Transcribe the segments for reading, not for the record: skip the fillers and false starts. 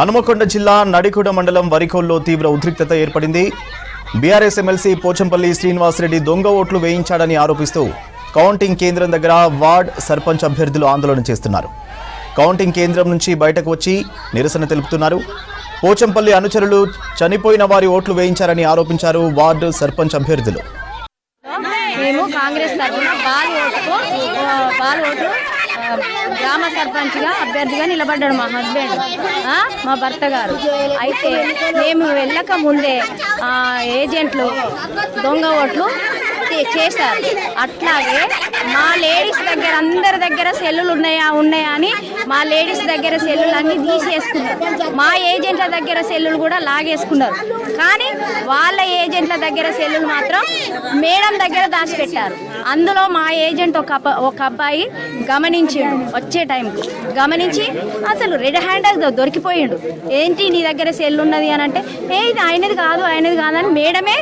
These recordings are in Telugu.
హనుమకొండ జిల్లా నడికుడ మండలం వరికోల్లో తీవ్ర ఉద్రిక్తత ఏర్పడింది. బీఆర్ఎస్ ఎమ్మెల్సీ పోచంపల్లి శ్రీనివాసరెడ్డి దొంగ ఓట్లు వేయించాడని ఆరోపిస్తూ కౌంటింగ్ కేంద్రం దగ్గర వార్డ్ సర్పంచ్ అభ్యర్థులు ఆందోళన చేస్తున్నారు. కౌంటింగ్ కేంద్రం నుంచి బయటకు వచ్చి నిరసన తెలుపుతున్నారు. పోచంపల్లి అనుచరులు చనిపోయిన వారి ఓట్లు వేయించారని ఆరోపించారు వార్డు సర్పంచ్ అభ్యర్థులు. మేము కాంగ్రెస్ తరఫున బాల్ ఓటు గ్రామ సర్పంచ్గా అభ్యర్థిగా నిలబడ్డాడు మా హస్బెండ్, మా భర్త గారు. అయితే మేము వెళ్ళక ముందే ఏజెంట్లు దొంగ ఓట్లు చేశారు. అట్లాగే మా లేడీస్ దగ్గర అందరి దగ్గర సెల్లులు ఉన్నాయా అని మా లేడీస్ దగ్గర సెల్లులు అన్నీ తీసేసుకున్నారు. మా ఏజెంట్ల దగ్గర సెల్లులు కూడా లాగేసుకున్నారు. కానీ వాళ్ళ ఏజెంట్ల దగ్గర సెల్లులు మాత్రం మేడం దగ్గర దాచిపెట్టారు. అందులో మా ఏజెంట్ ఒక అబ్బాయి గమనించిండు. వచ్చే టైంకు గమనించి అసలు రెడ్ హ్యాండ్ దొరికిపోయిండు. ఏంటి నీ దగ్గర సెల్ ఉన్నది అని అంటే, ఇది ఆయనది కాదని మేడమే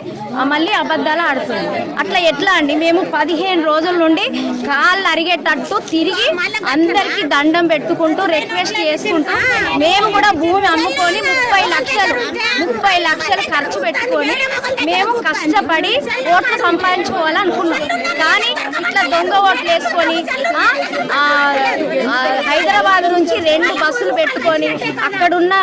మళ్ళీ అబద్ధాలు ఆడుతుంది. అట్లా ఎట్లా అండి? మేము 15 రోజుల నుండి కాళ్ళు అరిగేటట్టు తిరిగి అందరికీ దండం పెట్టుకుంటూ రిక్వెస్ట్ చేసుకుంటూ మేము కూడా భూమి అమ్ముకొని 30 లక్షలు ఖర్చు పెట్టుకొని మేము కష్టపడి ఓట్లు సంపాదించుకోవాలనుకున్నాం. కానీ ఇట్లా దొంగ ఓట్లు వేసుకొని హైదరాబాద్ నుంచి 2 బస్సులు పెట్టుకొని అక్కడున్న